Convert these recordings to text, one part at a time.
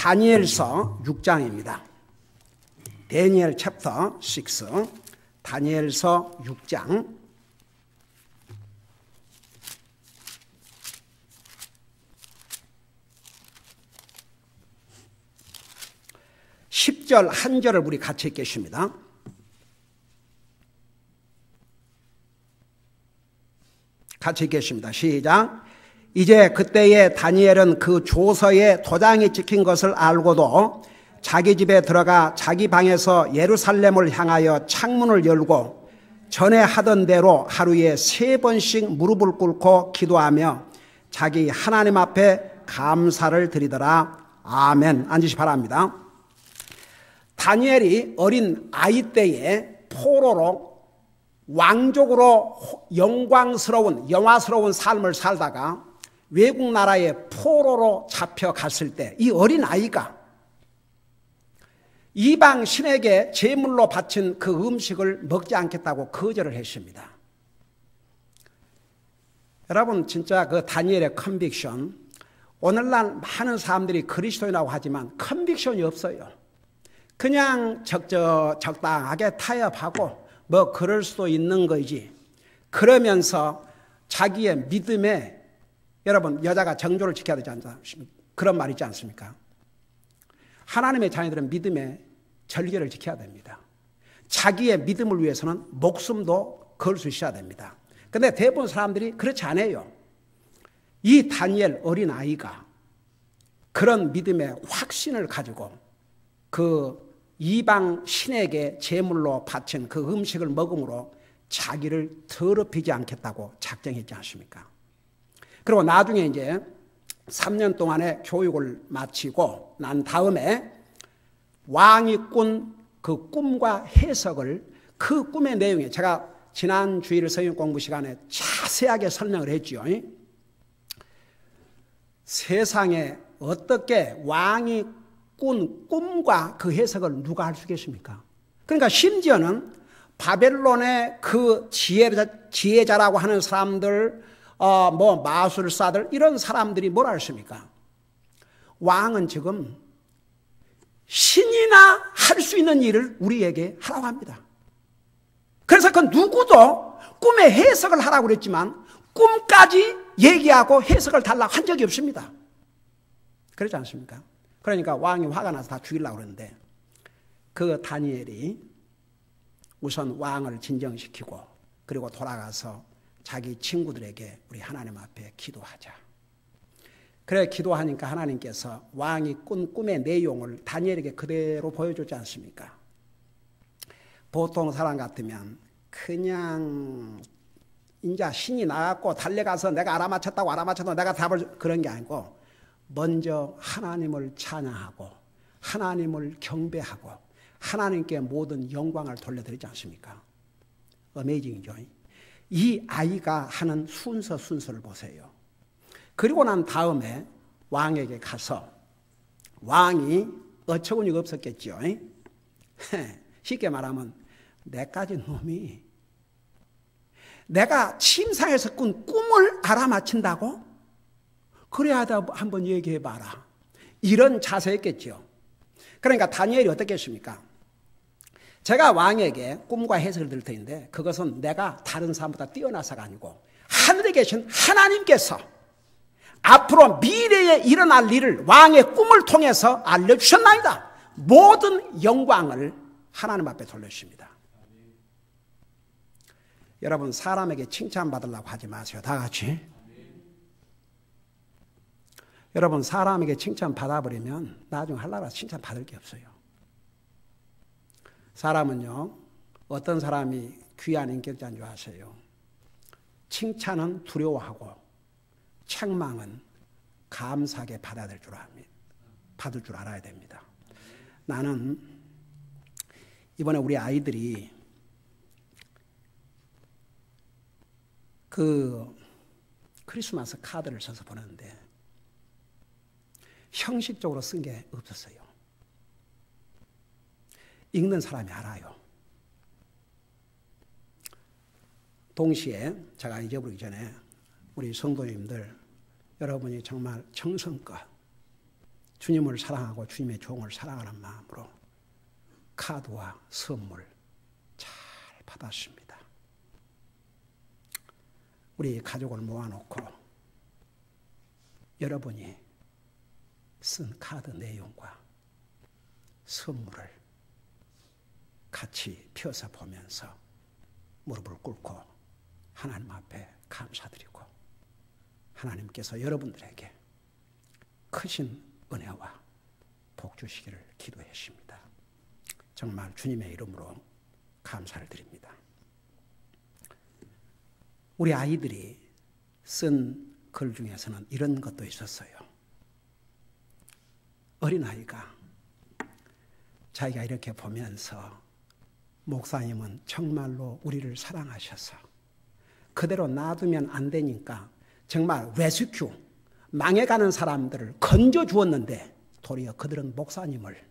다니엘서 6장입니다. 다니엘 챕터 6, 다니엘서 6장 10절 한 절을 우리 같이 읽겠습니다. 같이 읽겠습니다. 시작. 이제 그때에 다니엘은 그 조서에 도장이 찍힌 것을 알고도 자기 집에 들어가 자기 방에서 예루살렘을 향하여 창문을 열고 전에 하던 대로 하루에 3번씩 무릎을 꿇고 기도하며 자기 하나님 앞에 감사를 드리더라. 아멘. 앉으시 바랍니다. 다니엘이 어린 아이 때에 포로로 왕족으로 영화스러운 삶을 살다가 외국 나라에 포로로 잡혀갔을 때 이 어린 아이가 이방 신에게 제물로 바친 그 음식을 먹지 않겠다고 거절을 했습니다. 여러분, 진짜 그 다니엘의 컨빅션, 오늘날 많은 사람들이 그리스도인이라고 하지만 컨빅션이 없어요. 그냥 적당하게 타협하고 뭐 그럴 수도 있는 거지. 그러면서 자기의 믿음에, 여러분, 여자가 정조를 지켜야 되지 않습니까? 그런 말 있지 않습니까? 하나님의 자녀들은 믿음의 절개를 지켜야 됩니다. 자기의 믿음을 위해서는 목숨도 걸 수 있어야 됩니다. 그런데 대부분 사람들이 그렇지 않아요. 이 다니엘 어린아이가 그런 믿음의 확신을 가지고 그 이방 신에게 제물로 바친 그 음식을 먹음으로 자기를 더럽히지 않겠다고 작정했지 않습니까? 그리고 나중에 이제 3년 동안의 교육을 마치고 난 다음에 왕이 꾼 그 꿈과 해석을, 그 꿈의 내용에 제가 지난 주일 성경 공부 시간에 자세하게 설명을 했죠. 세상에 어떻게 왕이 꾼 꿈과 그 해석을 누가 할 수 있겠습니까? 그러니까 심지어는 바벨론의 그 지혜자라고 하는 사람들, 뭐 마술사들, 이런 사람들이 뭐라 했습니까? 왕은 지금 신이나 할 수 있는 일을 우리에게 하라고 합니다. 그래서 그 누구도 꿈의 해석을 하라고 그랬지만 꿈까지 얘기하고 해석을 달라고 한 적이 없습니다. 그렇지 않습니까? 그러니까 왕이 화가 나서 다 죽이려고 그러는데 그 다니엘이 우선 왕을 진정시키고 그리고 돌아가서 자기 친구들에게 우리 하나님 앞에 기도하자. 그래 기도하니까 하나님께서 왕이 꾼 꿈의 내용을 다니엘에게 그대로 보여주지 않습니까? 보통 사람 같으면 그냥 인자 신이 나왔고 달려가서 내가 알아맞혔다고 내가 답을, 그런 게 아니고 먼저 하나님을 찬양하고 하나님을 경배하고 하나님께 모든 영광을 돌려드리지 않습니까? 어메이징이죠. 이 아이가 하는 순서를 보세요. 그리고 난 다음에 왕에게 가서, 왕이 어처구니가 없었겠죠. 쉽게 말하면 내까지 놈이 내가 침상에서 꾼 꿈을 알아맞힌다고? 그래야 한번 얘기해봐라. 이런 자세였겠죠. 그러니까 다니엘이 어떻게 했습니까? 제가 왕에게 꿈과 해석을 드릴 텐데 그것은 내가 다른 사람보다 뛰어나서가 아니고 하늘에 계신 하나님께서 앞으로 미래에 일어날 일을 왕의 꿈을 통해서 알려주셨나이다. 모든 영광을 하나님 앞에 돌려주십니다. 여러분, 사람에게 칭찬받으려고 하지 마세요. 다 같이. 여러분, 사람에게 칭찬 받아버리면 나중에 하려고 칭찬 받을 게 없어요. 사람은요, 어떤 사람이 귀한 인격자인 줄 아세요? 칭찬은 두려워하고 책망은 감사하게 받을 줄 알아야 됩니다. 나는 이번에 우리 아이들이 그 크리스마스 카드를 써서 보냈는데 형식적으로 쓴 게 없었어요. 읽는 사람이 알아요. 동시에 제가 잊어버리기 전에 우리 성도님들, 여러분이 정말 정성껏 주님을 사랑하고 주님의 종을 사랑하는 마음으로 카드와 선물 잘 받았습니다. 우리 가족을 모아놓고 여러분이 쓴 카드 내용과 선물을 같이 펴서 보면서 무릎을 꿇고 하나님 앞에 감사드리고 하나님께서 여러분들에게 크신 은혜와 복 주시기를 기도했습니다. 정말 주님의 이름으로 감사를 드립니다. 우리 아이들이 쓴 글 중에서는 이런 것도 있었어요. 어린아이가 자기가 이렇게 보면서 목사님은 정말로 우리를 사랑하셔서 그대로 놔두면 안 되니까 정말 레스큐, 망해가는 사람들을 건져 주었는데 도리어 그들은 목사님을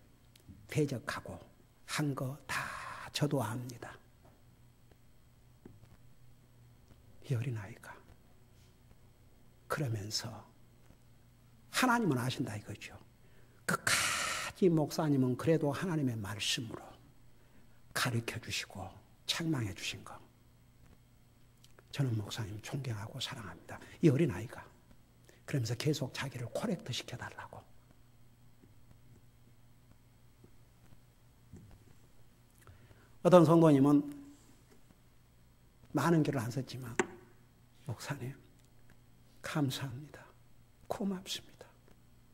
대적하고 한 거 다 저도 압니다. 이 어린아이가 그러면서 하나님은 아신다 이거죠. 끝까지 목사님은 그래도 하나님의 말씀으로 가르쳐 주시고 책망해 주신 거 저는 목사님 존경하고 사랑합니다. 이 어린아이가 그러면서 계속 자기를 코렉트 시켜달라고. 어떤 성도님은 많은 글을 안 썼지만 목사님 감사합니다. 고맙습니다.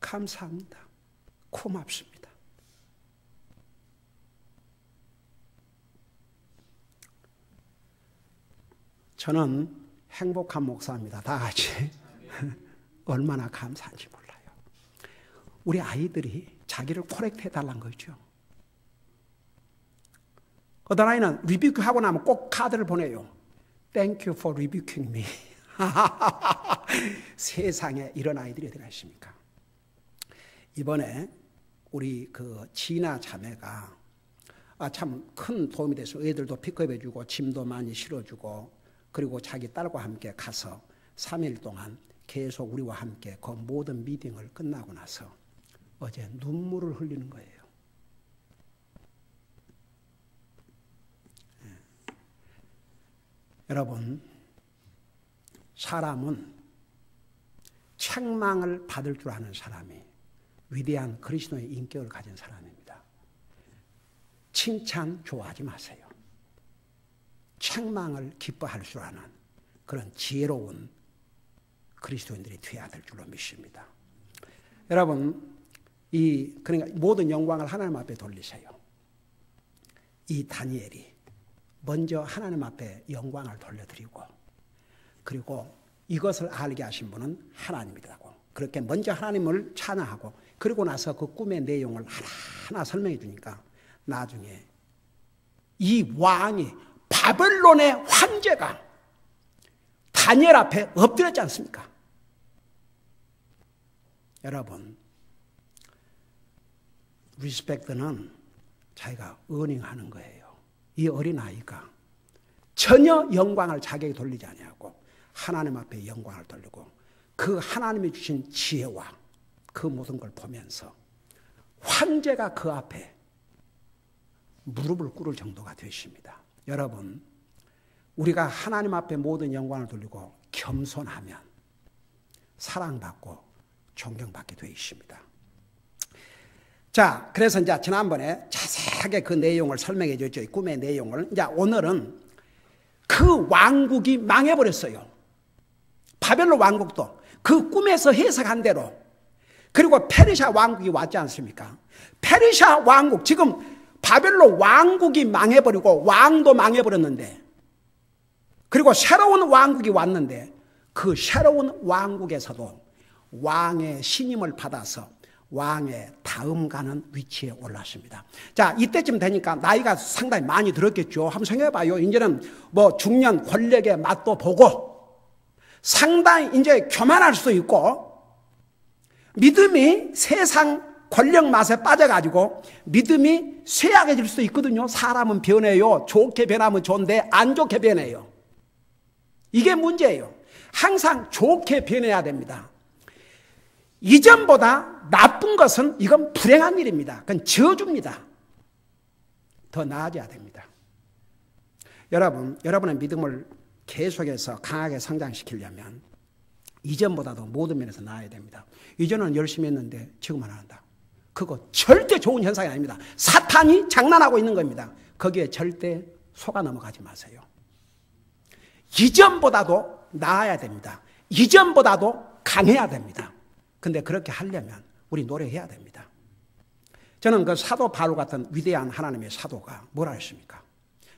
감사합니다. 고맙습니다. 저는 행복한 목사입니다. 다 같이. 얼마나 감사한지 몰라요. 우리 아이들이 자기를 코렉트 해달라는 거죠. 어떤 아이는 리뷰 하고 나면 꼭 카드를 보내요. Thank you for rebuking me. 세상에 이런 아이들이 어디가 있습니까? 이번에 우리 그 지나 자매가 참 큰 도움이 돼서 애들도 픽업해주고 짐도 많이 실어주고 그리고 자기 딸과 함께 가서 3일 동안 계속 우리와 함께 그 모든 미팅을 끝나고 나서 어제 눈물을 흘리는 거예요. 여러분, 사람은 책망을 받을 줄 아는 사람이 위대한 그리스도의 인격을 가진 사람입니다. 칭찬 좋아하지 마세요. 책망을 기뻐할 줄 아는 그런 지혜로운 그리스도인들이 되어야 될 줄로 믿습니다. 여러분, 그러니까 모든 영광을 하나님 앞에 돌리세요. 이 다니엘이 먼저 하나님 앞에 영광을 돌려드리고 그리고 이것을 알게 하신 분은 하나님이라고 그렇게 먼저 하나님을 찬양하고 그리고 나서 그 꿈의 내용을 하나하나 설명해 주니까 나중에 이 왕이 바벨론의 황제가 다니엘 앞에 엎드렸지 않습니까? 여러분, 리스펙트는 자기가 어닝하는 거예요. 이 어린아이가 전혀 영광을 자기에게 돌리지 아니하고 하나님 앞에 영광을 돌리고 그 하나님이 주신 지혜와 그 모든 걸 보면서 황제가 그 앞에 무릎을 꿇을 정도가 되십니다. 여러분, 우리가 하나님 앞에 모든 영광을 돌리고 겸손하면 사랑받고 존경받게 되어 있습니다. 자, 그래서 이제 지난번에 자세하게 그 내용을 설명해 줬죠. 이 꿈의 내용을. 이제 오늘은 그 왕국이 망해버렸어요. 바벨론 왕국도 그 꿈에서 해석한 대로. 그리고 페르시아 왕국이 왔지 않습니까? 페르시아 왕국, 지금 바벨론 왕국이 망해버리고 왕도 망해버렸는데, 그리고 새로운 왕국이 왔는데 그 새로운 왕국에서도 왕의 신임을 받아서 왕의 다음 가는 위치에 올랐습니다. 자, 이때쯤 되니까 나이가 상당히 많이 들었겠죠. 한번 생각해봐요. 이제는 뭐 중년 권력의 맛도 보고 상당히 이제 교만할 수도 있고 믿음이 세상 권력 맛에 빠져가지고 믿음이 쇠약해질 수도 있거든요. 사람은 변해요. 좋게 변하면 좋은데 안 좋게 변해요. 이게 문제예요. 항상 좋게 변해야 됩니다. 이전보다 나쁜 것은 이건 불행한 일입니다. 그건 저주입니다. 더 나아져야 됩니다. 여러분의 믿음을 계속해서 강하게 성장시키려면 이전보다도 모든 면에서 나아야 됩니다. 이전은 열심히 했는데 지금은 안 한다. 그거 절대 좋은 현상이 아닙니다. 사탄이 장난하고 있는 겁니다. 거기에 절대 속아 넘어가지 마세요. 이전보다도 나아야 됩니다. 이전보다도 강해야 됩니다. 근데 그렇게 하려면 우리 노력해야 됩니다. 저는 그 사도 바울 같은 위대한 하나님의 사도가 뭐라 했습니까?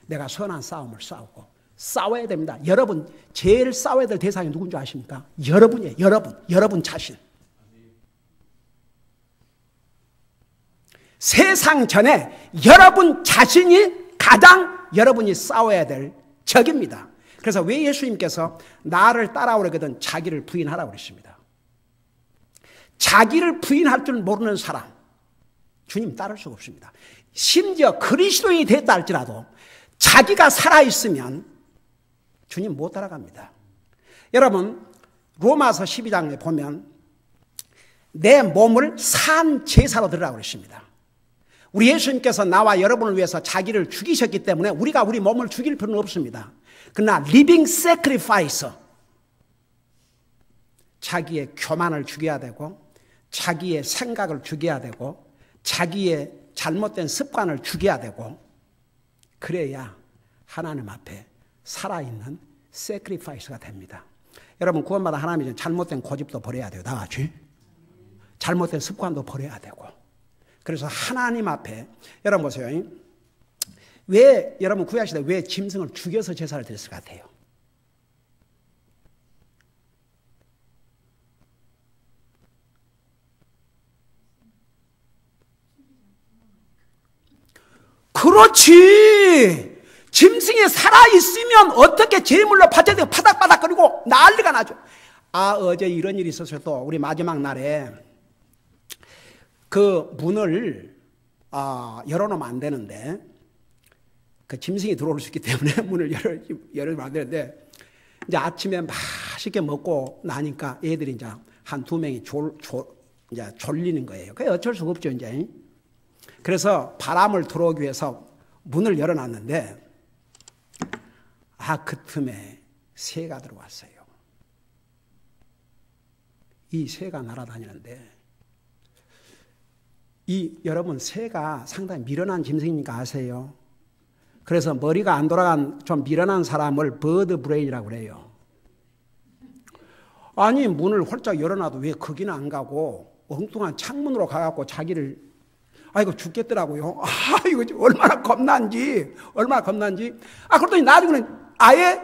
내가 선한 싸움을 싸우고 싸워야 됩니다. 여러분 제일 싸워야 될 대상이 누군지 아십니까? 여러분이에요. 여러분 자신. 세상 전에 여러분 자신이 가장 여러분이 싸워야 될 적입니다. 그래서 왜 예수님께서 나를 따라오려거든 자기를 부인하라고 그랬습니다. 자기를 부인할 줄 모르는 사람 주님 따를 수가 없습니다. 심지어 그리스도인이 됐다 할지라도 자기가 살아있으면 주님 못 따라갑니다. 여러분 로마서 12장에 보면 내 몸을 산 제사로 드리라고 그랬습니다. 우리 예수님께서 나와 여러분을 위해서 자기를 죽이셨기 때문에 우리가 우리 몸을 죽일 필요는 없습니다. 그러나 living sacrifice, 자기의 교만을 죽여야 되고 자기의 생각을 죽여야 되고 자기의 잘못된 습관을 죽여야 되고 그래야 하나님 앞에 살아있는 sacrifice가 됩니다. 여러분 구원받아 하나님이 잘못된 고집도 버려야 돼요. 다 같이. 잘못된 습관도 버려야 되고. 그래서 하나님 앞에 여러분 보세요. 왜 여러분 구약시대 왜 짐승을 죽여서 제사를 드렸을 것 같아요? 그렇지. 짐승이 살아있으면 어떻게 제물로 바쳐야 되고 파닥파닥거리고 난리가 나죠. 어제 이런 일이 있었어요. 또 우리 마지막 날에 그 문을 열어놓으면 안 되는데 그 짐승이 들어올 수 있기 때문에 문을 열어놓으면 안 되는데 이제 아침에 맛있게 먹고 나니까 애들이 이제 한 두 명이 이제 졸리는 거예요. 그게 어쩔 수가 없죠, 이제. 그래서 바람을 들어오기 위해서 문을 열어놨는데 그 틈에 새가 들어왔어요. 이 새가 날아다니는데 여러분 새가 상당히 미련한 짐승이니까 아세요? 그래서 머리가 안 돌아간 좀 미련한 사람을 버드 브레인이라고 그래요. 아니 문을 활짝 열어놔도 왜 거기는 안 가고 엉뚱한 창문으로 가갖고 자기를 이거 죽겠더라고요. 이거 얼마나 겁난지. 그러더니 나중에는 아예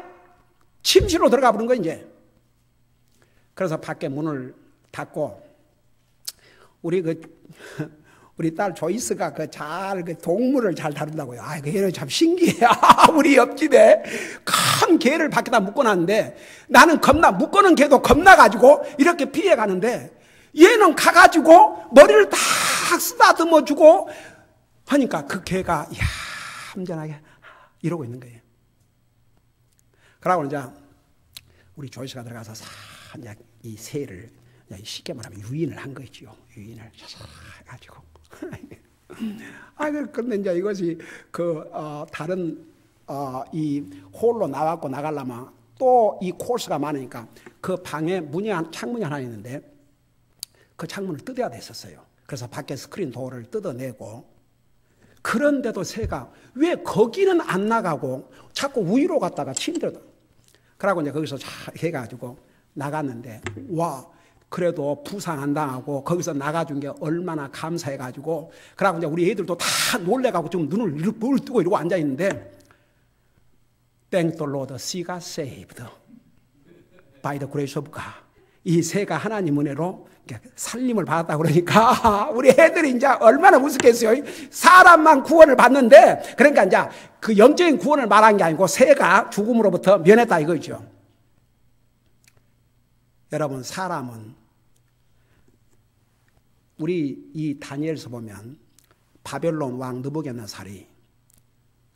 침실로 들어가 버린 거예요, 이제. 그래서 밖에 문을 닫고 우리 딸 조이스가 동물을 잘 다룬다고요. 얘는 참 신기해. 우리 옆집에 큰 개를 밖에다 묶어놨는데 나는 묶어놓은 개도 겁나가지고 이렇게 피해가는데 얘는 가가지고 머리를 딱 쓰다듬어주고 하니까 그 개가 얌전하게 이러고 있는 거예요. 그러고 이제 우리 조이스가 들어가서 이 새를 쉽게 말하면 유인을 한 거죠. 유인을 해가지고. 그런데 이제 이것이 다른 이 홀로 나가려면 또 이 코스가 많으니까 그 방에 창문이 하나 있는데 그 창문을 뜯어야 됐었어요. 그래서 밖에 스크린 도어를 뜯어내고 그런데도 새가 왜 거기는 안 나가고 자꾸 위로 갔다가 침대로. 그러고 이제 거기서 해가지고 나갔는데 그래도 부상 안 당하고 거기서 나가준 게 얼마나 감사해가지고 그러고 이제 우리 애들도 다 놀래가지고 좀 눈을 뜨고 이러고 앉아있는데 Thank the Lord, she got saved by the grace of God. 이 새가 하나님 은혜로 살림을 받았다고 그러니까 우리 애들이 이제 얼마나 우습겠어요. 사람만 구원을 받는데 그러니까 이제 그 영적인 구원을 말한 게 아니고 새가 죽음으로부터 면했다 이거죠. 여러분 사람은 우리 이 다니엘서 보면 바벨론 왕 느부갓네살이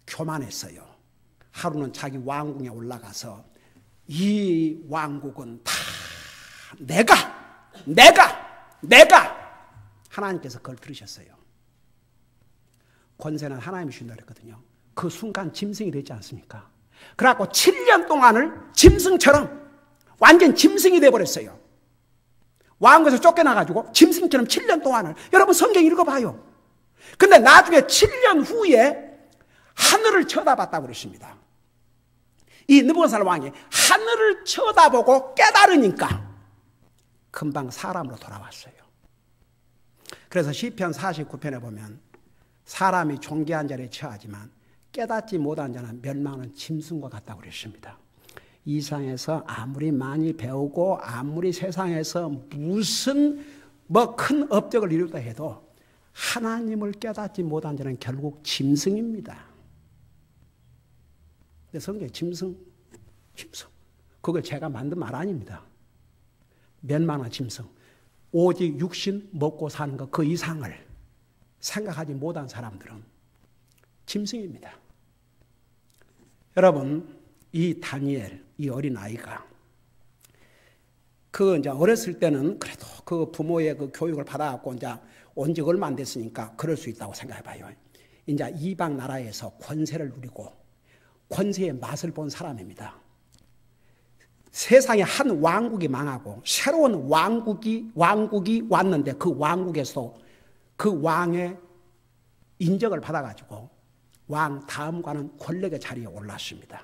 교만했어요. 하루는 자기 왕궁에 올라가서 이 왕국은 다 내가 내가 하나님께서 그걸 들으셨어요. 권세는 하나님이 주신다 그랬거든요. 그 순간 짐승이 되지 않습니까? 그래갖고 7년 동안을 짐승처럼 완전 짐승이 돼버렸어요. 왕국에서 쫓겨나가지고 짐승처럼 7년 동안을. 여러분 성경 읽어봐요. 근데 나중에 7년 후에 하늘을 쳐다봤다고 그랬습니다. 이 느부갓네살 왕이 하늘을 쳐다보고 깨달으니까 금방 사람으로 돌아왔어요. 그래서 시편 49편에 보면 사람이 존귀한 자리에 처하지만 깨닫지 못한 자는 멸망하는 짐승과 같다고 그랬습니다. 이 세상에서 아무리 많이 배우고 아무리 세상에서 무슨 큰 업적을 이루다 해도 하나님을 깨닫지 못한 자는 결국 짐승입니다. 근데 성경에 짐승. 그거 제가 만든 말 아닙니다. 멸망한 짐승. 오직 육신 먹고 사는 것 그 이상을 생각하지 못한 사람들은 짐승입니다. 여러분, 이 다니엘, 이 어린아이가 이제 어렸을 때는 그래도 그 부모의 그 교육을 받아갖고 이제 온 지 얼마 안 됐으니까 그럴 수 있다고 생각해봐요. 이제 이방 나라에서 권세를 누리고 권세의 맛을 본 사람입니다. 세상에 한 왕국이 망하고 새로운 왕국이 왔는데 그 왕국에서 그 왕의 인정을 받아가지고 왕 다음과는 권력의 자리에 올랐습니다.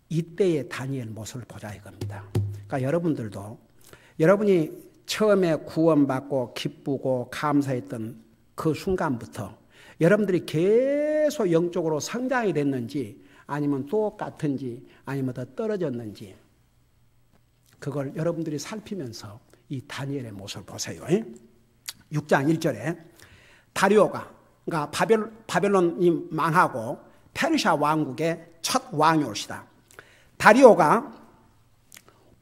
이때의 다니엘 모습을 보자 이겁니다. 그러니까 여러분들도 여러분이 처음에 구원받고 기쁘고 감사했던 그 순간부터 여러분들이 계속 영적으로 성장이 됐는지 아니면 똑같은지 아니면 더 떨어졌는지 그걸 여러분들이 살피면서 이 다니엘의 모습을 보세요. 6장 1절에 다리오가 그러니까 바벨론이 망하고 페르시아 왕국의 첫 왕이 올시다. 다리오가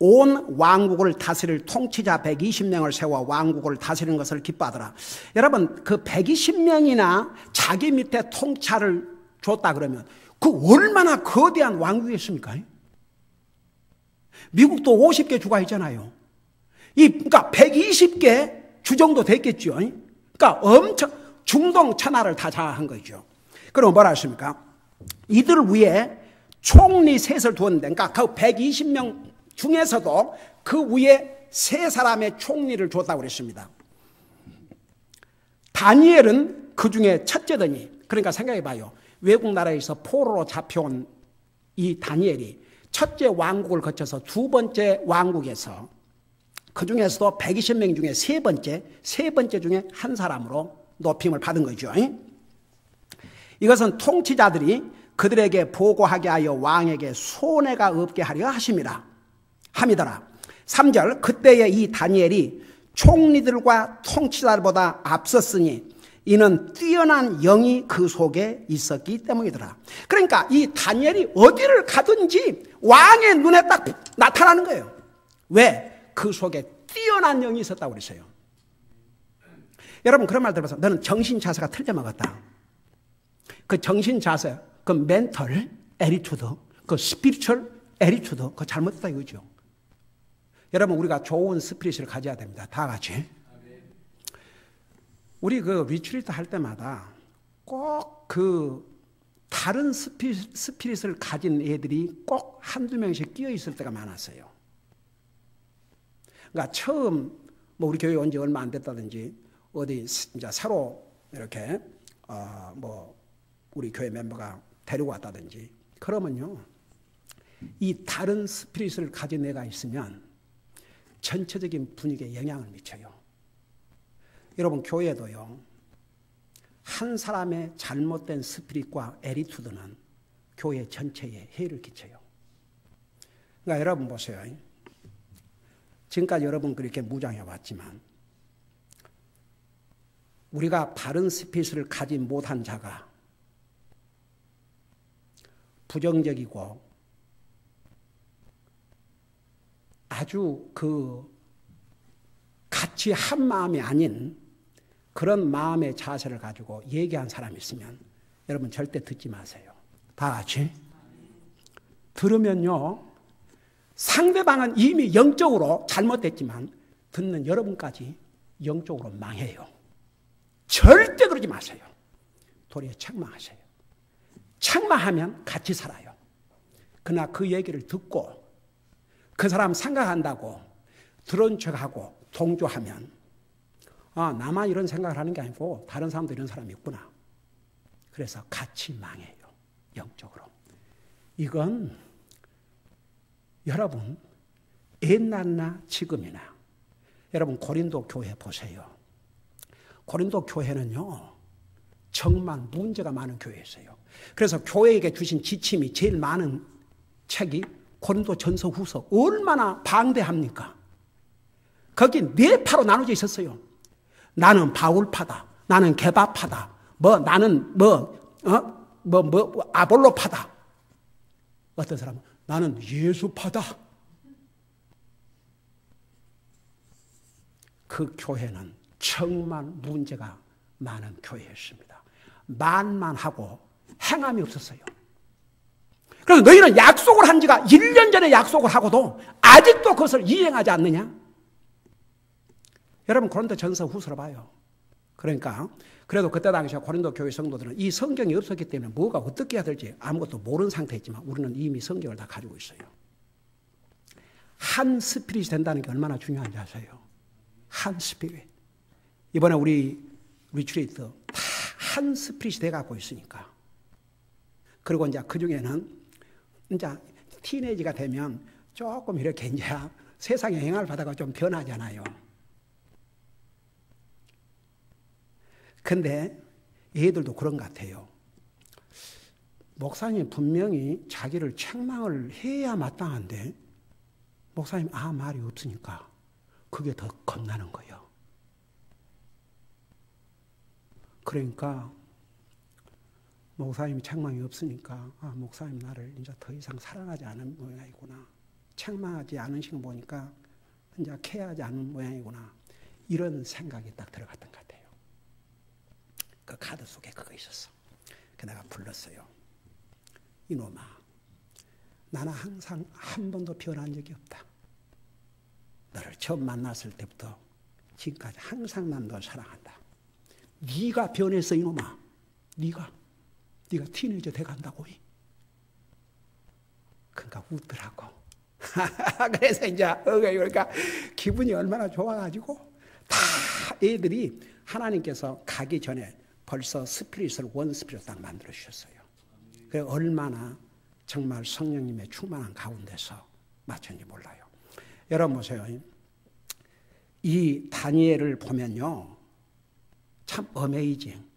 온 왕국을 다스릴 통치자 120명을 세워 왕국을 다스리는 것을 기뻐하더라. 여러분 그 120명이나 자기 밑에 통찰을 줬다 그러면 그 얼마나 거대한 왕국이겠습니까? 미국도 50개 주가 있잖아요. 그러니까 120개 주 정도 됐겠죠. 그러니까 엄청 중동 천하를 다 장악한 거죠. 그럼 뭐라 했습니까? 이들 위에 총리 셋을 두었는데, 그러니까 그 120명 중에서도 그 위에 세 사람의 총리를 줬다고 그랬습니다. 다니엘은 그 중에 첫째더니, 그러니까 생각해 봐요. 외국 나라에서 포로로 잡혀온 이 다니엘이 첫째 왕국을 거쳐서 두 번째 왕국에서 그 중에서도 120명 중에 세 번째 중에 한 사람으로 높임을 받은 거죠. 이것은 통치자들이 그들에게 보고하게 하여 왕에게 손해가 없게 하려 하심이더라. 3절 그때의 이 다니엘이 총리들과 통치자들보다 앞섰으니 이는 뛰어난 영이 그 속에 있었기 때문이더라. 그러니까 이 다니엘이 어디를 가든지 왕의 눈에 딱 나타나는 거예요. 왜? 그 속에 뛰어난 영이 있었다고 그랬어요. 여러분 그런 말 들어봐서 너는 정신 자세가 틀려 먹었다. 그 정신 자세, 그 멘털 에리투드, 그 스피리추얼 에리투드, 그거 잘못됐다 이거죠. 여러분 우리가 좋은 스피릿을 가져야 됩니다. 다 같이. 우리 그 리트리트 할 때마다 꼭 그 다른 스피릿을 가진 애들이 꼭 한두 명씩 끼어 있을 때가 많았어요. 그러니까 처음 뭐 우리 교회 온 지 얼마 안 됐다든지 어디 이제 새로 이렇게 뭐 우리 교회 멤버가 데리고 왔다든지 그러면요 이 다른 스피릿을 가진 애가 있으면 전체적인 분위기에 영향을 미쳐요. 여러분 교회도요 한 사람의 잘못된 스피릿과 애리투드는 교회 전체에 해를 끼쳐요. 그러니까 여러분 보세요. 지금까지 여러분 그렇게 무장해 왔지만 우리가 바른 스피릿을 가지 못한 자가 부정적이고 아주 그 같이 한 마음이 아닌 그런 마음의 자세를 가지고 얘기한 사람이 있으면 여러분 절대 듣지 마세요. 다 같이. 들으면요 상대방은 이미 영적으로 잘못됐지만 듣는 여러분까지 영적으로 망해요. 절대 그러지 마세요. 도리어 책망하세요. 책망하면 같이 살아요. 그러나 그 얘기를 듣고 그 사람 생각한다고 들은 척하고 동조하면 나만 이런 생각을 하는 게 아니고 다른 사람도 이런 사람이 있구나. 그래서 같이 망해요. 영적으로. 이건 여러분 옛날이나 지금이나 여러분 고린도 교회 보세요. 고린도 교회는요 정말 문제가 많은 교회였어요. 그래서 교회에게 주신 지침이 제일 많은 책이 고린도 전서 후서. 얼마나 방대합니까? 거기 네 파로 나눠져 있었어요. 나는 바울파다. 나는 게바파다. 나는 아볼로파다. 어떤 사람은 나는 예수파다. 그 교회는 정말 문제가 많은 교회였습니다. 말만 하고 행함이 없었어요. 그래서 너희는 약속을 한 지가 1년 전에 약속을 하고도 아직도 그것을 이행하지 않느냐? 여러분 고린도 전서 후서를 봐요. 그러니까 그래도 그때 당시에 고린도 교회 성도들은 이 성경이 없었기 때문에 뭐가 어떻게 해야 될지 아무것도 모르는 상태였지만 우리는 이미 성경을 다 가지고 있어요. 한 스피릿이 된다는 게 얼마나 중요한지 아세요? 한 스피릿. 이번에 우리 리트리트 다 한 스피릿이 돼갖고 있으니까. 그리고 이제 그 중에는 이제 티네이지가 되면 조금 이렇게 이제 세상의 영향을 받아가 좀 변하잖아요. 근데 얘들도 그런 것 같아요. 목사님 분명히 자기를 책망을 해야 마땅한데 목사님 말이 없으니까 그게 더 겁나는 거예요. 그러니까 목사님이 책망이 없으니까 목사님 나를 이제 더 이상 사랑하지 않은 모양이구나. 책망하지 않으시는 거 보니까 이제 케어하지 않은 모양이구나. 이런 생각이 딱 들어갔던 것 같아요. 그 카드 속에 그거 있었어. 그 내가 불렀어요. 이놈아, 나는 항상 한 번도 변한 적이 없다. 너를 처음 만났을 때부터 지금까지 항상 난 널 사랑한다. 네가 변했어 이놈아. 네가 티네이저 돼간다고. 그러니까 웃더라고. 그래서 이제 그러니까 기분이 얼마나 좋아가지고 다 애들이 하나님께서 가기 전에 벌써 스피릿을 원 스피릿 딱 만들어 주셨어요. 그래 얼마나 정말 성령님의 충만한 가운데서 맞췄는지 몰라요. 여러분 보세요. 이 다니엘을 보면요. 참 어메이징.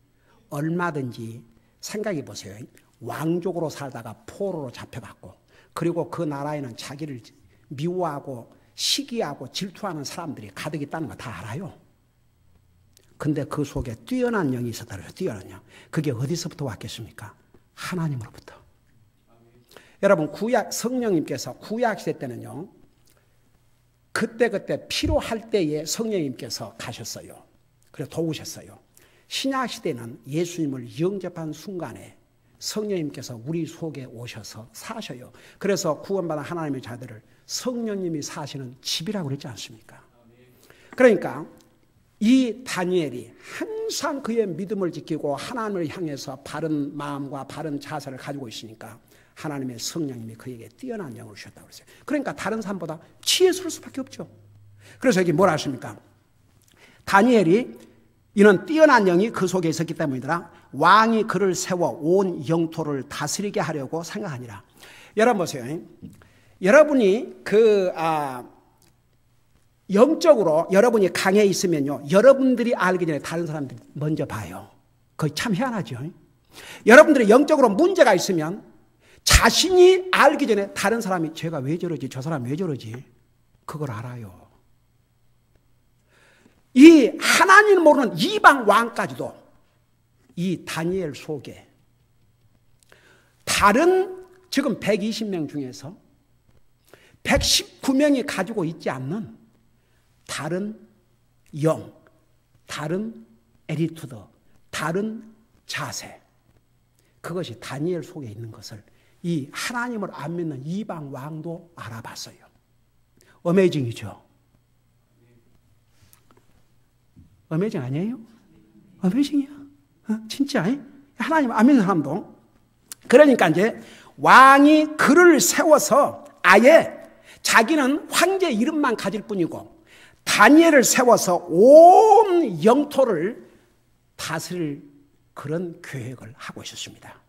얼마든지 생각해 보세요. 왕족으로 살다가 포로로 잡혀갔고 그리고 그 나라에는 자기를 미워하고 시기하고 질투하는 사람들이 가득 있다는 거 다 알아요. 근데 그 속에 뛰어난 영이 있었다 그래요. 뛰어난 영. 그게 어디서부터 왔겠습니까? 하나님으로부터. 여러분 구약 성령님께서 구약 시대 때는요. 그때 필요할 때에 성령님께서 가셨어요. 그래서 도우셨어요. 신약 시대는 예수님을 영접한 순간에 성령님께서 우리 속에 오셔서 사셔요. 그래서 구원받은 하나님의 자들을 성령님이 사시는 집이라고 그랬지 않습니까? 그러니까 이 다니엘이 항상 그의 믿음을 지키고 하나님을 향해서 바른 마음과 바른 자세를 가지고 있으니까 하나님의 성령님이 그에게 뛰어난 영을 주셨다고 그랬어요. 그러니까 다른 사람보다 지혜스러울 수밖에 없죠. 그래서 여기 뭐라 하십니까? 다니엘이 이는 뛰어난 영이 그 속에 있었기 때문이더라. 왕이 그를 세워 온 영토를 다스리게 하려고 생각하니라. 여러분 보세요. 여러분이 영적으로 여러분이 강해 있으면요. 여러분들이 알기 전에 다른 사람들이 먼저 봐요. 그거 참 희한하죠. 여러분들이 영적으로 문제가 있으면 자신이 알기 전에 다른 사람이 쟤가 왜 저러지? 저 사람 왜 저러지? 그걸 알아요. 이 하나님 모르는 이방 왕까지도 이 다니엘 속에 다른 지금 120명 중에서 119명이 가지고 있지 않는 다른 영, 다른 애리투드, 다른 자세, 그것이 다니엘 속에 있는 것을 이 하나님을 안 믿는 이방 왕도 알아봤어요. 어메이징이죠. 어메이징 아니에요? 어메이징이야. 진짜. 하나님 안 믿는 사람도. 그러니까 이제 왕이 그를 세워서 아예 자기는 황제 이름만 가질 뿐이고 다니엘을 세워서 온 영토를 다스릴 그런 계획을 하고 있었습니다.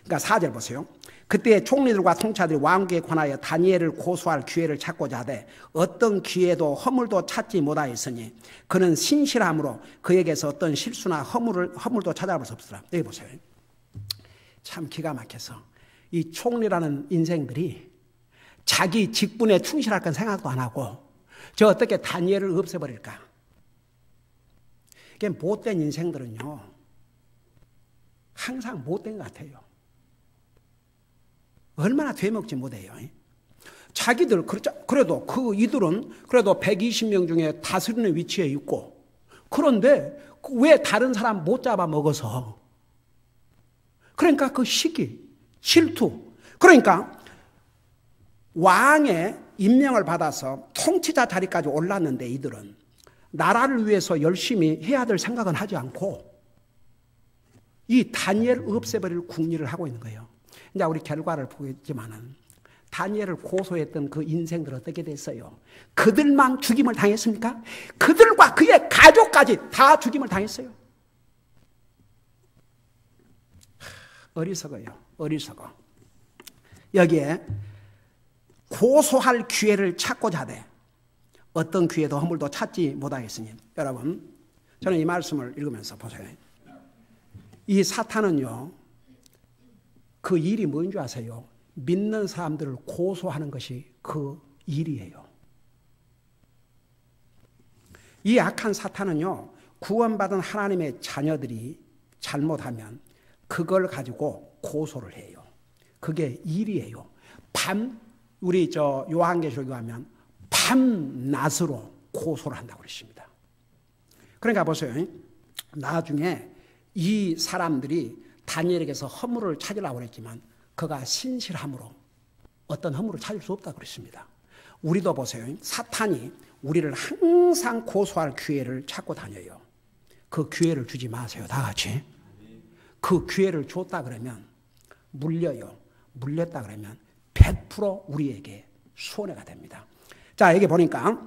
그러니까 4절 보세요. 그때 총리들과 통치자들이 왕국에 관하여 다니엘을 고소할 기회를 찾고자 하되 어떤 기회도 허물도 찾지 못하였으니 그는 신실함으로 그에게서 어떤 실수나 허물도 찾아볼 수 없더라. 여기 보세요. 참 기가 막혀서 이 총리라는 인생들이 자기 직분에 충실할 건 생각도 안 하고 저 어떻게 다니엘을 없애버릴까? 이게 못된 인생들은요 항상 못된 것 같아요. 얼마나 되먹지 못해요. 자기들 그래도 이들은 그래도 120명 중에 다스리는 위치에 있고 그런데 왜 다른 사람 못 잡아먹어서 그러니까 그 시기 질투 그러니까 왕의 임명을 받아서 통치자 자리까지 올랐는데 이들은 나라를 위해서 열심히 해야 될 생각은 하지 않고 이 다니엘 없애버릴 궁리를 하고 있는 거예요. 이제 우리 결과를 보겠지만은 다니엘을 고소했던 그 인생들 어떻게 됐어요? 그들만 죽임을 당했습니까? 그들과 그의 가족까지 다 죽임을 당했어요. 어리석어요. 어리석어. 여기에 고소할 기회를 찾고자 하되 어떤 기회도 허물도 찾지 못하겠으니 여러분 저는 이 말씀을 읽으면서 보세요. 이 사탄은요 그 일이 뭐인 줄 아세요? 믿는 사람들을 고소하는 것이 그 일이에요. 이 악한 사탄은요 구원받은 하나님의 자녀들이 잘못하면 그걸 가지고 고소를 해요. 그게 일이에요. 우리 요한계시록에 가면 밤낮으로 고소를 한다고 그랬습니다. 그러니까 보세요. 나중에 이 사람들이 다니엘에게서 허물을 찾으려고 했지만 그가 신실함으로 어떤 허물을 찾을 수 없다고 그랬습니다. 우리도 보세요. 사탄이 우리를 항상 고소할 기회를 찾고 다녀요. 그 기회를 주지 마세요. 다 같이. 그 기회를 줬다 그러면 물려요. 물렸다 그러면 100% 우리에게 손해가 됩니다. 자, 여기 보니까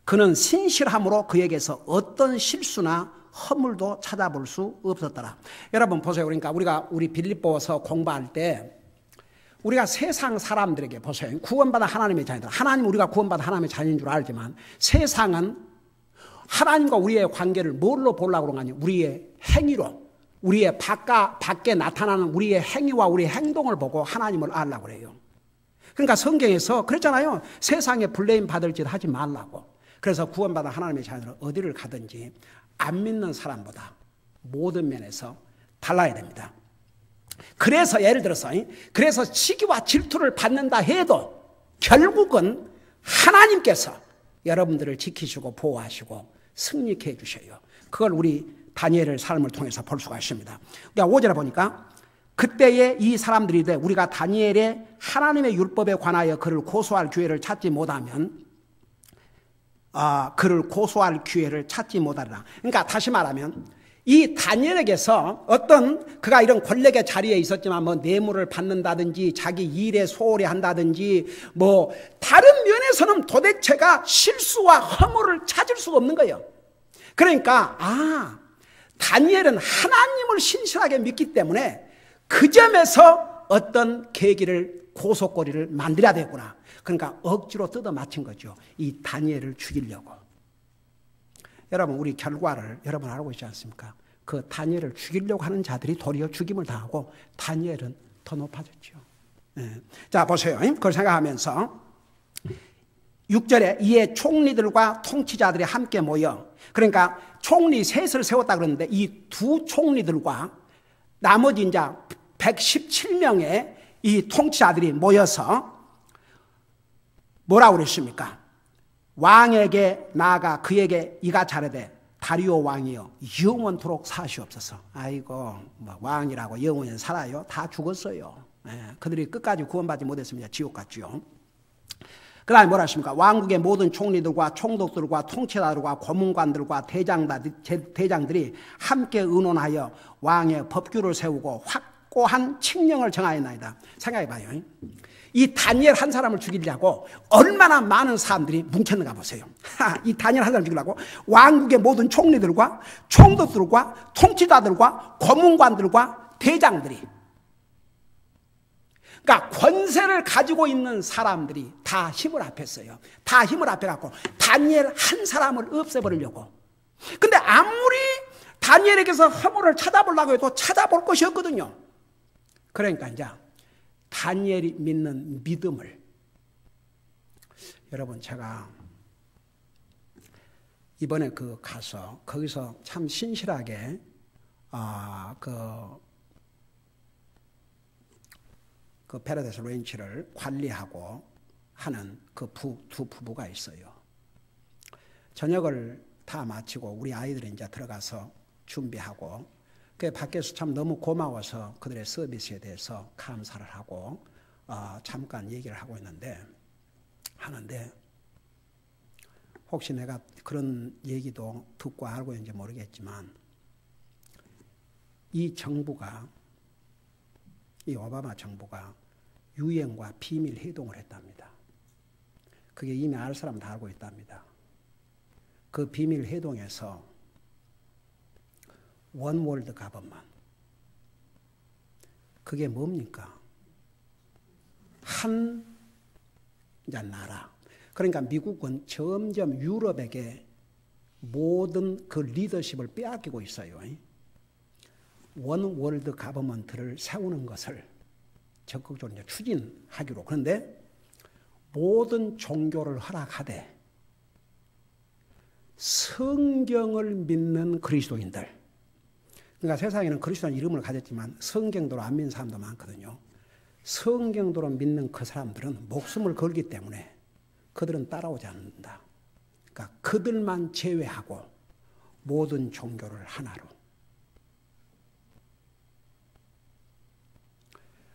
그는 신실함으로 그에게서 어떤 실수나 허물도 찾아볼 수 없었더라. 여러분 보세요. 그러니까 우리 빌립보서 공부할 때 우리가 세상 사람들에게 보세요. 구원받은 하나님의 자녀들. 하나님 우리가 구원받은 하나님의 자녀인 줄 알지만 세상은 하나님과 우리의 관계를 뭘로 보려고 그러는 거냐? 우리의 행위로. 우리의 밖에 나타나는 우리의 행위와 우리의 행동을 보고 하나님을 알라고 그래요. 그러니까 성경에서 그랬잖아요. 세상에 블레임 받을 짓 하지 말라고. 그래서 구원받은 하나님의 자녀들은 어디를 가든지 안 믿는 사람보다 모든 면에서 달라야 됩니다. 그래서 예를 들어서 그래서 시기와 질투를 받는다 해도 결국은 하나님께서 여러분들을 지키시고 보호하시고 승리케 해주셔요. 그걸 우리 다니엘의 삶을 통해서 볼 수가 있습니다. 그러니까 5절에 보니까 그때에 이 사람들이 우리가 다니엘의 하나님의 율법에 관하여 그를 고소할 기회를 찾지 못하면 그를 고소할 기회를 찾지 못하리라. 그러니까 다시 말하면 이 다니엘에게서 어떤 그가 이런 권력의 자리에 있었지만 뭐 뇌물을 받는다든지 자기 일에 소홀히 한다든지 뭐 다른 면에서는 도대체가 실수와 허물을 찾을 수가 없는 거예요. 그러니까 다니엘은 하나님을 신실하게 믿기 때문에 그 점에서 어떤 계기를 고소거리를 만들어야 되구나. 그러니까 억지로 뜯어 맞힌 거죠. 이 다니엘을 죽이려고. 여러분 우리 결과를 여러분 알고 있지 않습니까? 그 다니엘을 죽이려고 하는 자들이 도리어 죽임을 당하고 다니엘은 더 높아졌죠. 자 보세요. 그걸 생각하면서 6절에 이에 총리들과 통치자들이 함께 모여 그러니까 총리 셋을 세웠다 그러는데 이 두 총리들과 나머지 이제 117명의 이 통치자들이 모여서 뭐라고 그랬습니까? 왕에게 나아가 그에게 이가 차례되 다리오 왕이여 영원토록 사시옵소서. 아이고 뭐 왕이라고 영원히 살아요? 다 죽었어요. 그들이 끝까지 구원받지 못했습니다. 지옥 갔죠. 그 다음에 뭐라 했습니까? 왕국의 모든 총리들과 총독들과 통치자들과 고문관들과 대장들이 함께 의논하여 왕의 법규를 세우고 확고한 칙령을 정하였나이다. 생각해봐요. 이 다니엘 한 사람을 죽이려고 얼마나 많은 사람들이 뭉쳤는가 보세요. 이 다니엘 한 사람을 죽이려고 왕국의 모든 총리들과 총독들과 통치자들과 고문관들과 대장들이, 그러니까 권세를 가지고 있는 사람들이 다 힘을 합했어요. 다 힘을 합해갖고 다니엘 한 사람을 없애버리려고. 근데 아무리 다니엘에게서 허물을 찾아보려고 해도 찾아볼 것이 없거든요. 그러니까 이제 다니엘이 믿는 믿음을, 여러분 제가 이번에 가서 거기서 참 신실하게 그 패러다이스 렌치를 관리하고 하는 그 두 부부가 있어요. 저녁을 다 마치고 우리 아이들이 이제 들어가서 준비하고, 그 밖에서 참 너무 고마워서 그들의 서비스에 대해서 감사를 하고 잠깐 얘기를 하고 하는데 혹시 내가 그런 얘기도 듣고 알고 있는지 모르겠지만, 이 오바마 정부가 유엔과 비밀 회동을 했답니다. 그게 이미 알 사람 다 알고 있답니다. 그 비밀 회동에서 원 월드 가버먼, 그게 뭡니까? 한 나라. 그러니까 미국은 점점 유럽에게 모든 그 리더십을 빼앗기고 있어요. 원 월드 가버먼트를 세우는 것을 적극적으로 추진하기로. 그런데 모든 종교를 허락하되 성경을 믿는 그리스도인들, 그러니까 세상에는 그리스도라는 이름을 가졌지만 성경도로 안 믿는 사람도 많거든요. 성경도로 믿는 그 사람들은 목숨을 걸기 때문에 그들은 따라오지 않는다. 그러니까 그들만 제외하고 모든 종교를 하나로.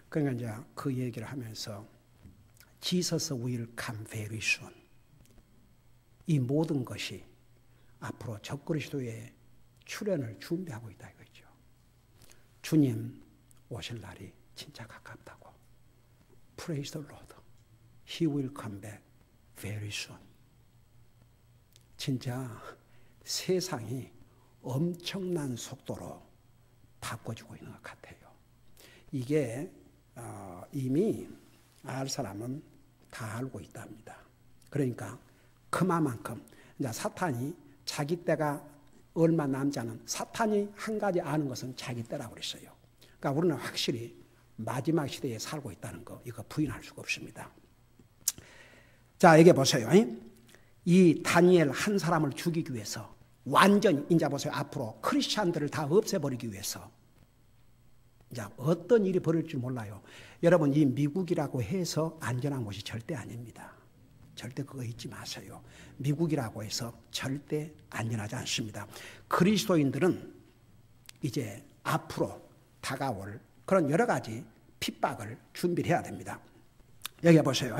그러니까 이제 그 얘기를 하면서 Jesus will come very soon. 이 모든 것이 앞으로 적그리스도의 출현을 준비하고 있다 이거죠. 주님 오실 날이 진짜 가깝다고. Praise the Lord. He will come back very soon. 진짜 세상이 엄청난 속도로 바꿔지고 있는 것 같아요. 이게 이미 알 사람은 다 알고 있답니다. 그러니까 그만큼 이제 사탄이 자기 때가 얼마 남지 않은, 사탄이 한 가지 아는 것은 자기 때라고 그랬어요. 그러니까 우리는 확실히 마지막 시대에 살고 있다는 거, 이거 부인할 수가 없습니다. 자, 여기 보세요. 이 다니엘 한 사람을 죽이기 위해서 완전히, 이제 보세요. 앞으로 크리스찬들을 다 없애버리기 위해서 이제 어떤 일이 벌어질지 몰라요. 여러분, 이 미국이라고 해서 안전한 곳이 절대 아닙니다. 절대 그거 잊지 마세요. 미국이라고 해서 절대 안전하지 않습니다. 그리스도인들은 이제 앞으로 다가올 그런 여러 가지 핍박을 준비를 해야 됩니다. 여기 보세요.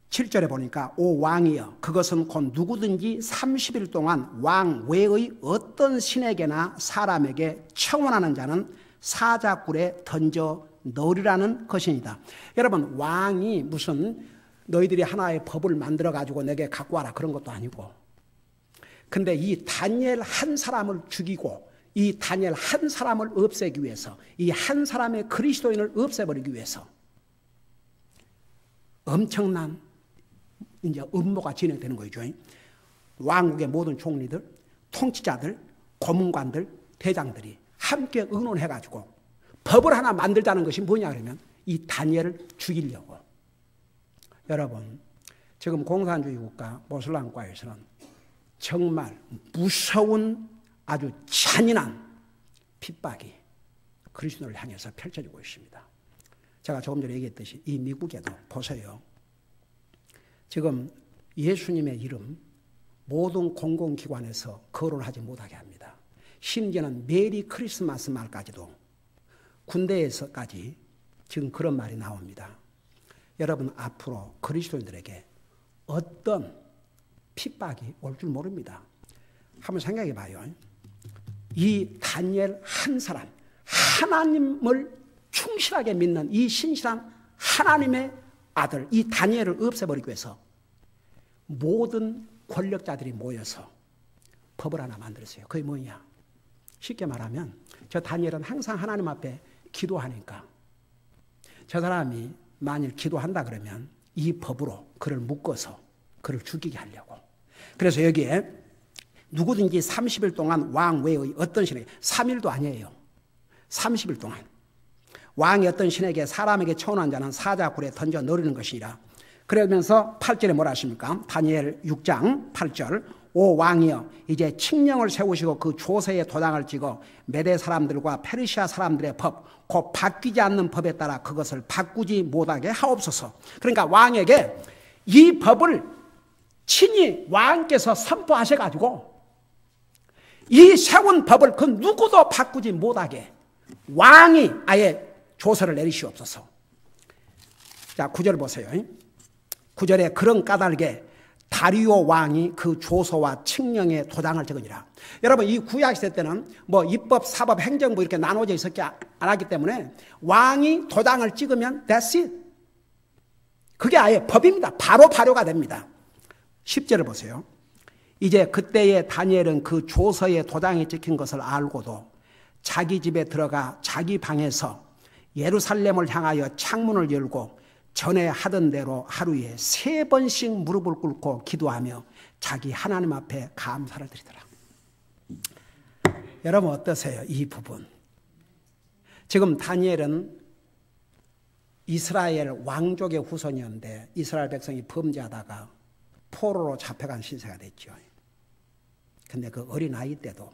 7절에 보니까 오 왕이여, 그것은 곧 누구든지 30일 동안 왕 외의 어떤 신에게나 사람에게 청원하는 자는 사자굴에 던져 넣으리라는 것이니다. 여러분, 왕이 무슨 너희들이 하나의 법을 만들어 가지고 내게 갖고 와라 그런 것도 아니고, 근데 이 다니엘 한 사람을 죽이고 이 다니엘 한 사람을 없애기 위해서, 이 한 사람의 그리스도인을 없애버리기 위해서 엄청난 이제 음모가 진행되는 거죠. 왕국의 모든 총리들, 통치자들, 고문관들, 대장들이 함께 의논해가지고 법을 하나 만들자는 것이 뭐냐 그러면 이 다니엘을 죽이려고. 여러분, 지금 공산주의 국가 모슬람과에서는 정말 무서운 아주 잔인한 핍박이 그리스도를 향해서 펼쳐지고 있습니다. 제가 조금 전에 얘기했듯이 이 미국에도 보세요. 지금 예수님의 이름 모든 공공기관에서 거론하지 못하게 합니다. 심지어는 메리 크리스마스 말까지도 군대에서까지 지금 그런 말이 나옵니다. 여러분 앞으로 그리스도인들에게 어떤 핍박이 올 줄 모릅니다. 한번 생각해 봐요. 이 다니엘 한 사람, 하나님을 충실하게 믿는 이 신실한 하나님의 아들, 이 다니엘을 없애버리기 위해서 모든 권력자들이 모여서 법을 하나 만들었어요. 그게 뭐냐? 쉽게 말하면 저 다니엘은 항상 하나님 앞에 기도하니까 저 사람이 만일 기도한다 그러면 이 법으로 그를 묶어서 그를 죽이게 하려고. 그래서 여기에 누구든지 30일 동안 왕 외의 어떤 신에게, 3일도 아니에요. 30일 동안 왕이 어떤 신에게 사람에게 청혼한 자는 사자굴에 던져 넣으는 것이라. 그러면서 8절에 뭐라 하십니까? 다니엘 6장 8절. 오 왕이여, 이제 칙령을 세우시고 그 조서에 도장을 찍어 메대 사람들과 페르시아 사람들의 법, 곧 바뀌지 않는 법에 따라 그것을 바꾸지 못하게 하옵소서. 그러니까 왕에게 이 법을 친히 왕께서 선포하셔가지고 이 세운 법을 그 누구도 바꾸지 못하게 왕이 아예 조서를 내리시옵소서. 자, 9절 보세요. 9절에 그런 까닭에 다리오 왕이 그 조서와 칙령에 도장을 적으니라. 여러분, 이 구약시대 때는 뭐 입법, 사법, 행정부 이렇게 나눠져 있었지 않았기 때문에 왕이 도장을 찍으면 that's it. 그게 아예 법입니다. 바로 발효가 됩니다. 10절을 보세요. 이제 그때의 다니엘은 그 조서에 도장이 찍힌 것을 알고도 자기 집에 들어가 자기 방에서 예루살렘을 향하여 창문을 열고 전에 하던 대로 하루에 3번씩 무릎을 꿇고 기도하며 자기 하나님 앞에 감사를 드리더라. 여러분 어떠세요? 이 부분. 지금 다니엘은 이스라엘 왕족의 후손이었는데 이스라엘 백성이 범죄하다가 포로로 잡혀간 신세가 됐죠. 근데 그 어린 아이 때도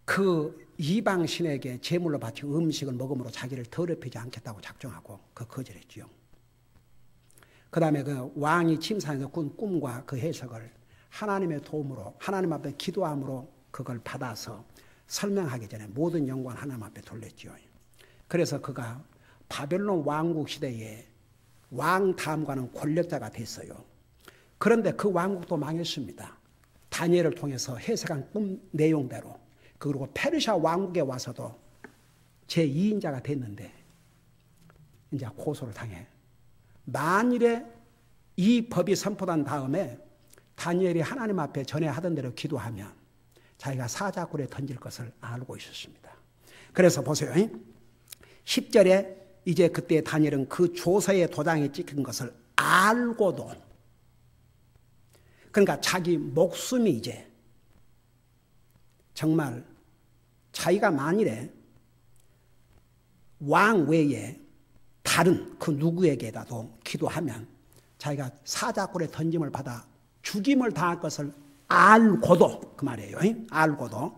그 이방 신에게 제물로 바친 음식을 먹음으로 자기를 더럽히지 않겠다고 작정하고 그 거절했지요. 그 다음에 그 왕이 침상에서 꾼 꿈과 그 해석을 하나님의 도움으로 하나님 앞에 기도함으로 그걸 받아서 설명하기 전에 모든 영광을 하나님 앞에 돌렸지요. 그래서 그가 바벨론 왕국 시대에 왕 다음과는 권력자가 됐어요. 그런데 그 왕국도 망했습니다. 다니엘을 통해서 해석한 꿈 내용대로. 그리고 페르시아 왕국에 와서도 제2인자가 됐는데 이제 고소를 당해. 만일에 이 법이 선포된 다음에 다니엘이 하나님 앞에 전에 하던 대로 기도하면 자기가 사자굴에 던질 것을 알고 있었습니다. 그래서 보세요. 10절에 이제 그때 다니엘은 그 조서에 도장이 찍힌 것을 알고도, 그러니까 자기 목숨이 이제 정말 자기가 만일에 왕 외에 다른 그 누구에게라도 기도하면 자기가 사자굴에 던짐을 받아 죽임을 당할 것을 알고도, 그 말이에요. 알고도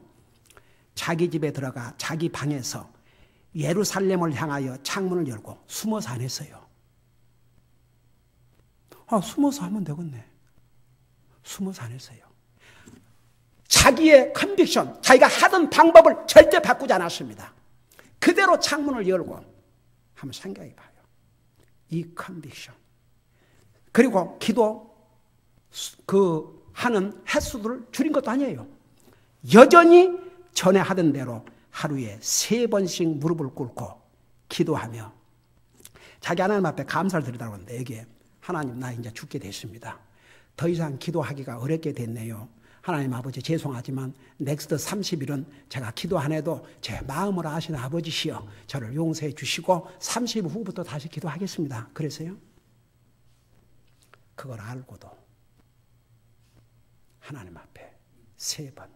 자기 집에 들어가 자기 방에서 예루살렘을 향하여 창문을 열고 숨어서 안 했어요. 숨어서 하면 되겠네. 숨어서 안 했어요. 자기의 컨빅션, 자기가 하던 방법을 절대 바꾸지 않았습니다. 그대로 창문을 열고 한번 생각해 봐요. 이 컨빅션. 그리고 기도 하는 횟수를 줄인 것도 아니에요. 여전히 전에 하던 대로 하루에 3번씩 무릎을 꿇고 기도하며 자기 하나님 앞에 감사를 드리다고 하는데 여기에 하나님 나 이제 죽게 됐습니다. 더 이상 기도하기가 어렵게 됐네요. 하나님 아버지 죄송하지만 넥스트 30일은 제가 기도 안 해도 제 마음으로 아시는 아버지시여 저를 용서해 주시고 30일 후부터 다시 기도하겠습니다. 그래서요. 그걸 알고도 하나님 앞에 3번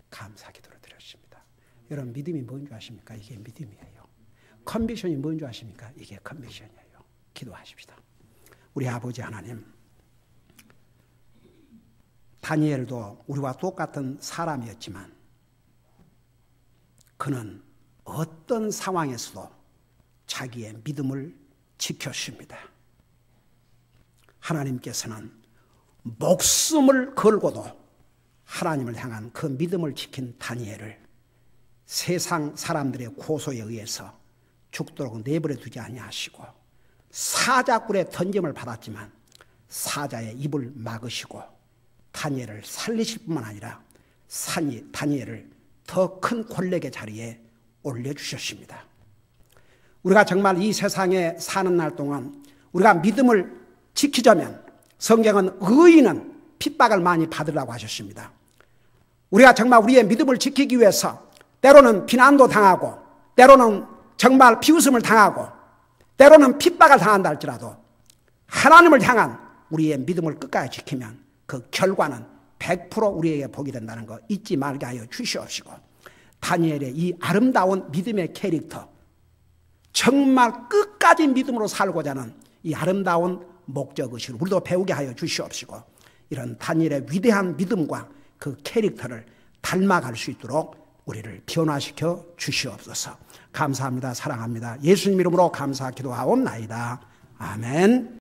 감사 기도를 드렸습니다. 여러분 믿음이 뭔 줄 아십니까? 이게 믿음이에요. 컨비션이 뭔 줄 아십니까? 이게 컨비션이에요. 기도하십시다. 우리 아버지 하나님, 다니엘도 우리와 똑같은 사람이었지만 그는 어떤 상황에서도 자기의 믿음을 지켰습니다. 하나님께서는 목숨을 걸고도 하나님을 향한 그 믿음을 지킨 다니엘을 세상 사람들의 고소에 의해서 죽도록 내버려 두지 아니하시고 사자굴에 던짐을 받았지만 사자의 입을 막으시고 다니엘을 살리실 뿐만 아니라 다니엘을 더 큰 권력의 자리에 올려주셨습니다. 우리가 정말 이 세상에 사는 날 동안 우리가 믿음을 지키자면 성경은 의인은 핍박을 많이 받으라고 하셨습니다. 우리가 정말 우리의 믿음을 지키기 위해서 때로는 비난도 당하고 때로는 정말 비웃음을 당하고 때로는 핍박을 당한다 할지라도 하나님을 향한 우리의 믿음을 끝까지 지키면 그 결과는 100% 우리에게 복이 된다는 거 잊지 말게 하여 주시옵시고, 다니엘의 이 아름다운 믿음의 캐릭터, 정말 끝까지 믿음으로 살고자 하는 이 아름다운 목적의식을 우리도 배우게 하여 주시옵시고, 이런 다니엘의 위대한 믿음과 그 캐릭터를 닮아갈 수 있도록 우리를 변화시켜 주시옵소서. 감사합니다. 사랑합니다. 예수님 이름으로 감사 기도하옵나이다. 아멘.